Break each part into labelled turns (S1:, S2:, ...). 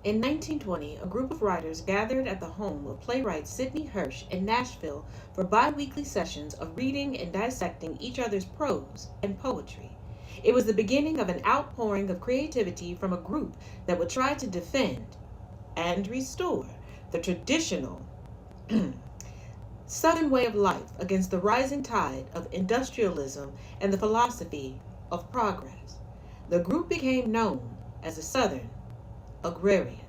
S1: In 1920, a group of writers gathered at the home of playwright Sidney Hersh in Nashville for bi-weekly sessions of reading and dissecting each other's prose and poetry. It was the beginning of an outpouring of creativity from a group that would try to defend and restore the traditional Southern way of life against the rising tide of industrialism and the philosophy of progress. The group became known as the Southern Agrarians.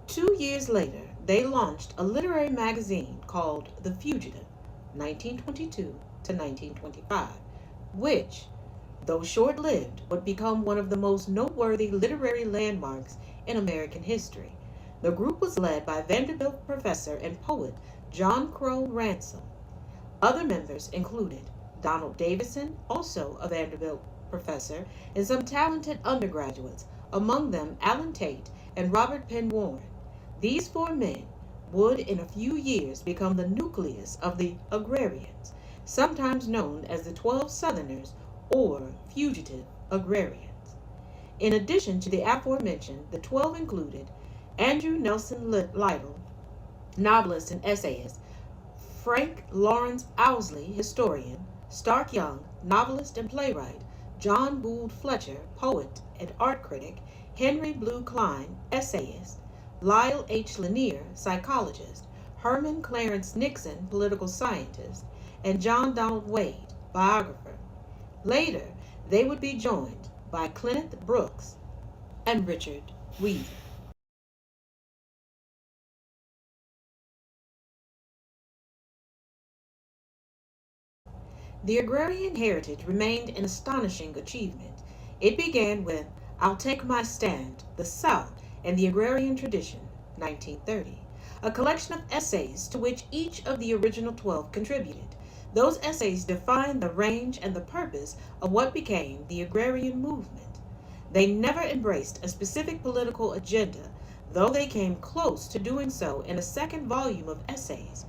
S1: 2 years later, they launched a literary magazine called The Fugitive, 1922 to 1925, which, though short lived, would become one of the most noteworthy literary landmarks in American history. The group was led by Vanderbilt professor and poet John Crow Ransom. Other members included Donald Davison, also a Vanderbilt professor, and some talented undergraduates, among them Allen Tate and Robert Penn Warren. These four men would in a few years become the nucleus of the Agrarians, sometimes known as the 12 Southerners or Fugitive Agrarians. In addition to the aforementioned, the 12 included Andrew Nelson Lytle, novelist and essayist, Frank Lawrence Owsley, historian, Stark Young, novelist and playwright, John Gould Fletcher, poet and art critic, Henry Blue Klein, essayist, Lyle H. Lanier, psychologist, Herman Clarence Nixon, political scientist, and John Donald Wade, biographer. Later, they would be joined by Clement Brooks and Richard Weaver. The agrarian heritage remained an astonishing achievement. It began with "I'll Take My Stand, the South and the Agrarian Tradition," 1930, a collection of essays to which each of the original 12 contributed. Those essays defined the range and the purpose of what became the agrarian movement. They never embraced a specific political agenda, though they came close to doing so in a second volume of essays,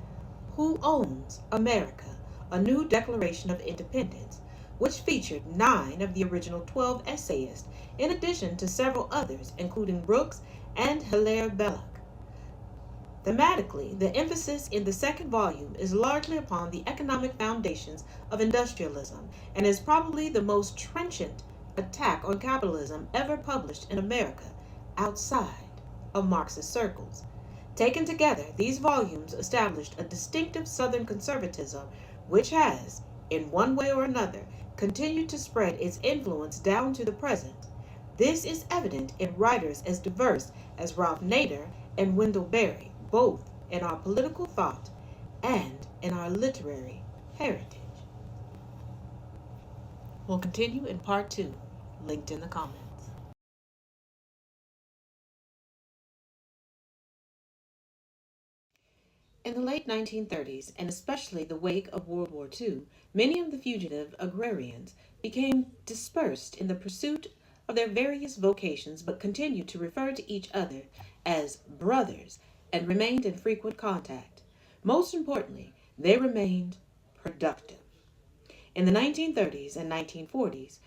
S1: Who Owns America? A New Declaration of Independence, which featured 9 of the original 12 essayists, in addition to several others, including Brooks and Hilaire Belloc. Thematically, the emphasis in the second volume is largely upon the economic foundations of industrialism and is probably the most trenchant attack on capitalism ever published in America outside of Marxist circles. Taken together, these volumes established a distinctive Southern conservatism which has, in one way or another, continued to spread its influence down to the present. This is evident in writers as diverse as Ralph Nader and Wendell Berry, both in our political thought and in our literary heritage. We'll continue in part 2, linked in the comments. In the late 1930s, and especially the wake of World War II, many of the fugitive agrarians became dispersed in the pursuit of their various vocations but continued to refer to each other as brothers and remained in frequent contact. Most importantly, they remained productive. In the 1930s and 1940s,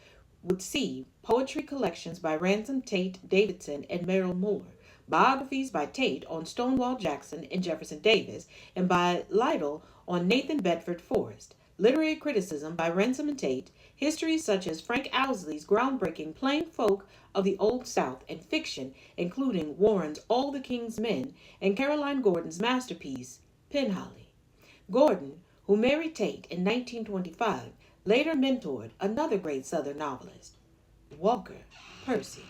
S1: would see poetry collections by Ransom Tate Davidson and Merrill Moore, biographies by Tate on Stonewall Jackson and Jefferson Davis, and by Lytle on Nathan Bedford Forrest, literary criticism by Ransom and Tate, histories such as Frank Owsley's groundbreaking Plain Folk of the Old South, and fiction including Warren's All the King's Men and Caroline Gordon's masterpiece, Penholly. Gordon, who married Tate in 1925, later mentored another great Southern novelist, Walker Percy.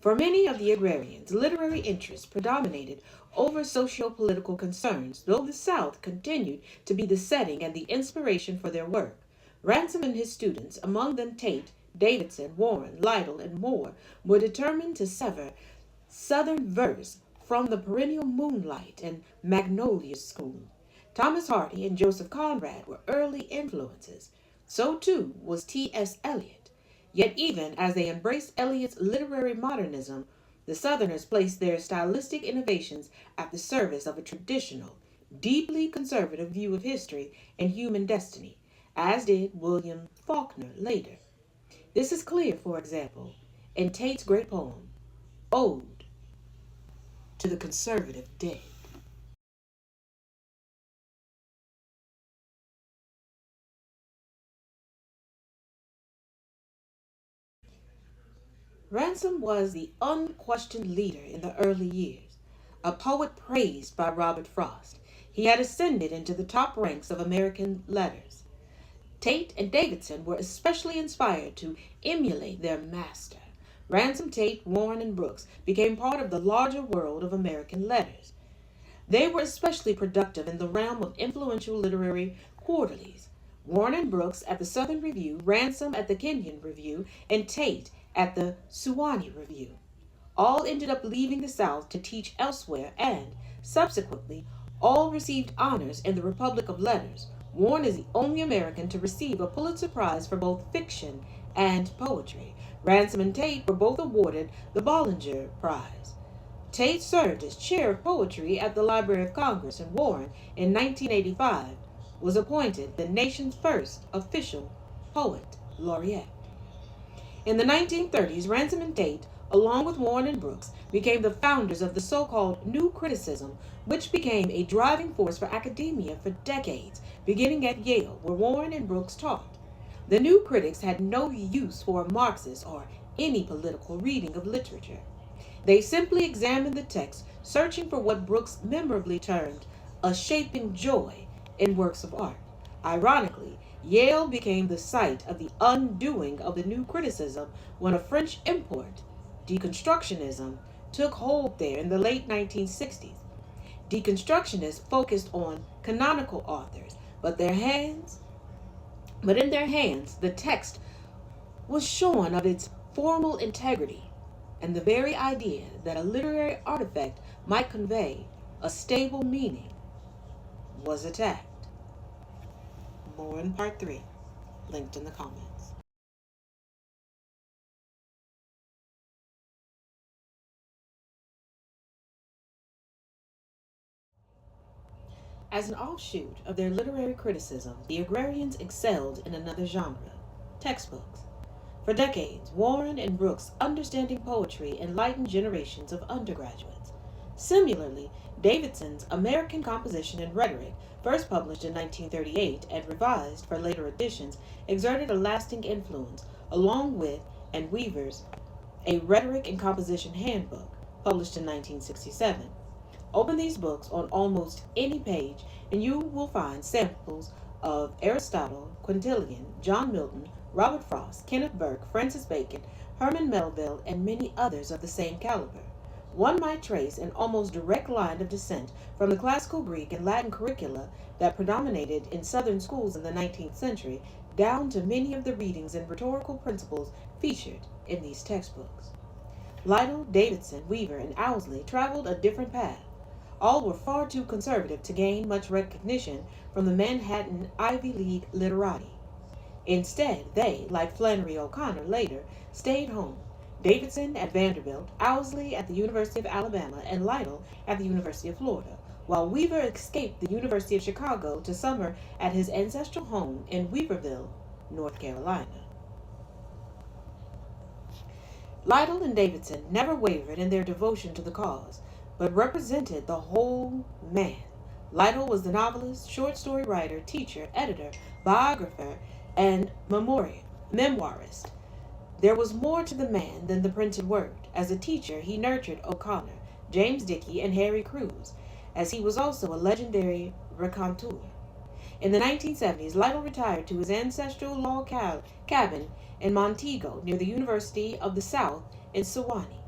S1: For many of the agrarians, literary interests predominated over socio-political concerns, though the South continued to be the setting and the inspiration for their work. Ransom and his students, among them Tate, Davidson, Warren, Lytle, and Moore, were determined to sever Southern verse from the perennial Moonlight and Magnolia school. Thomas Hardy and Joseph Conrad were early influences. So too was T.S. Eliot. Yet even as they embraced Eliot's literary modernism, the Southerners placed their stylistic innovations at the service of a traditional, deeply conservative view of history and human destiny, as did William Faulkner later. This is clear, for example, in Tate's great poem, ode to the conservative dead. Ransom was the unquestioned leader in the early years, a poet praised by Robert Frost. He had ascended into the top ranks of American letters. Tate and Davidson were especially inspired to emulate their master. Ransom, Tate, Warren, and Brooks became part of the larger world of American letters. They were especially productive in the realm of influential literary quarterlies. Warren and Brooks at the Southern Review, Ransom at the Kenyon Review, and Tate at the Sewanee Review. All ended up leaving the South to teach elsewhere and, subsequently, all received honors in the Republic of Letters. Warren is the only American to receive a Pulitzer Prize for both fiction and poetry. Ransom and Tate were both awarded the Bollinger Prize. Tate served as chair of poetry at the Library of Congress, and Warren, in 1985, was appointed the nation's first official poet laureate. In the 1930s, Ransom and Tate, along with Warren and Brooks, became the founders of the so-called New Criticism, which became a driving force for academia for decades, beginning at Yale, where Warren and Brooks taught. The New Critics had no use for a Marxist or any political reading of literature. They simply examined the text, searching for what Brooks memorably termed a shaping joy in works of art. Ironically, Yale became the site of the undoing of the New Criticism when a French import, deconstructionism, took hold there in the late 1960s. Deconstructionists focused on canonical authors, but in their hands the text was shorn of its formal integrity, and the very idea that a literary artifact might convey a stable meaning was attacked. More in part 3, linked in the comments. As an offshoot of their literary criticism, the Agrarians excelled in another genre, textbooks. For decades, Warren and Brooks' understanding poetry enlightened generations of undergraduates. Similarly, Davidson's American Composition and Rhetoric, first published in 1938 and revised for later editions, exerted a lasting influence, along with, and Weaver's A Rhetoric and Composition Handbook, published in 1967. Open these books on almost any page, and you will find samples of Aristotle, Quintilian, John Milton, Robert Frost, Kenneth Burke, Francis Bacon, Herman Melville, and many others of the same caliber. One might trace an almost direct line of descent from the classical Greek and Latin curricula that predominated in Southern schools in the 19th century down to many of the readings and rhetorical principles featured in these textbooks. Lytle, Davidson, Weaver, and Owsley traveled a different path. All were far too conservative to gain much recognition from the Manhattan Ivy League literati. Instead, they, like Flannery O'Connor later, stayed home. Davidson at Vanderbilt, Owsley at the University of Alabama, and Lytle at the University of Florida, while Weaver escaped the University of Chicago to summer at his ancestral home in Weaverville, North Carolina. Lytle and Davidson never wavered in their devotion to the cause, but represented the whole man. Lytle was the novelist, short story writer, teacher, editor, biographer, and memoirist. There was more to the man than the printed word. As a teacher, he nurtured O'Connor, James Dickey, and Harry Crews, as he was also a legendary raconteur. In the 1970s, Lytle retired to his ancestral log cabin in Montego, near the University of the South in Sewanee.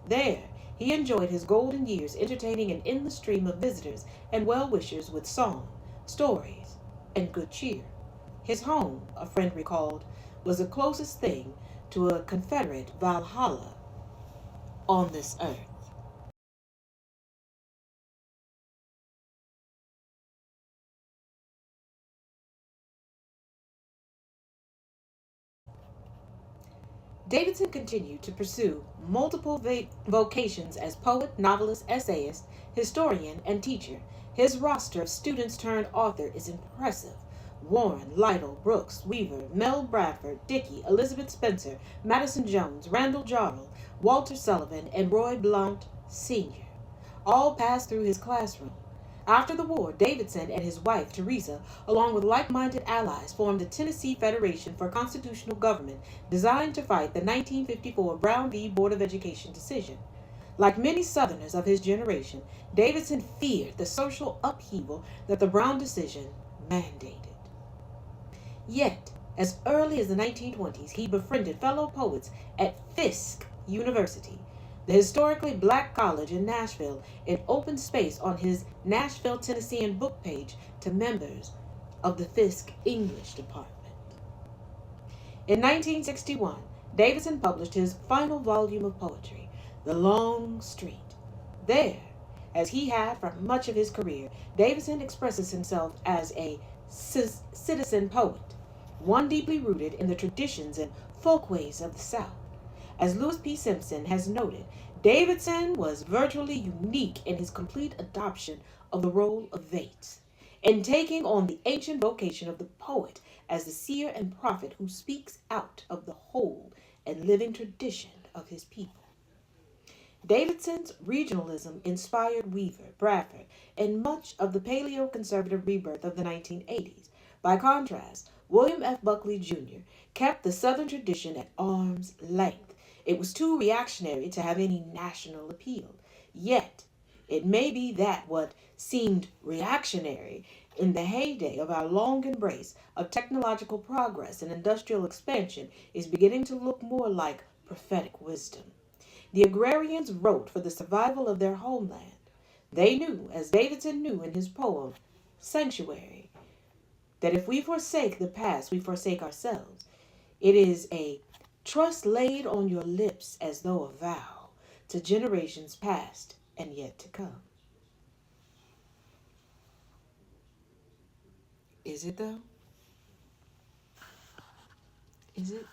S1: There, he enjoyed his golden years entertaining an endless stream of visitors and well-wishers with song, stories, and good cheer. His home, a friend recalled, was the closest thing to a Confederate Valhalla on this earth. Davidson continued to pursue multiple vocations as poet, novelist, essayist, historian, and teacher. His roster of students turned author is impressive. Warren, Lytle, Brooks, Weaver, Mel Bradford, Dickey, Elizabeth Spencer, Madison Jones, Randall Jarrell, Walter Sullivan, and Roy Blount Sr. all passed through his classroom. After the war, Davidson and his wife, Teresa, along with like minded allies, formed the Tennessee Federation for Constitutional Government, designed to fight the 1954 Brown v. Board of Education decision. Like many Southerners of his generation, Davidson feared the social upheaval that the Brown decision mandated. Yet, as early as the 1920s, he befriended fellow poets at Fisk University, the historically black college in Nashville, and opened space on his Nashville, Tennessean book page to members of the Fisk English department. In 1961, Davidson published his final volume of poetry, The Long Street. There, as he had for much of his career, Davidson expresses himself as a citizen poet, one deeply rooted in the traditions and folkways of the South. As Lewis P. Simpson has noted, Davidson was virtually unique in his complete adoption of the role of Vates, in taking on the ancient vocation of the poet as the seer and prophet who speaks out of the whole and living tradition of his people. Davidson's regionalism inspired Weaver, Bradford, and much of the paleo-conservative rebirth of the 1980s. By contrast, William F. Buckley Jr. kept the Southern tradition at arm's length. It was too reactionary to have any national appeal. Yet, it may be that what seemed reactionary in the heyday of our long embrace of technological progress and industrial expansion is beginning to look more like prophetic wisdom. The agrarians wrote for the survival of their homeland. They knew, as Davidson knew in his poem, Sanctuary, that if we forsake the past, we forsake ourselves. It is a trust laid on your lips as though a vow to generations past and yet to come. Is it though? Is it?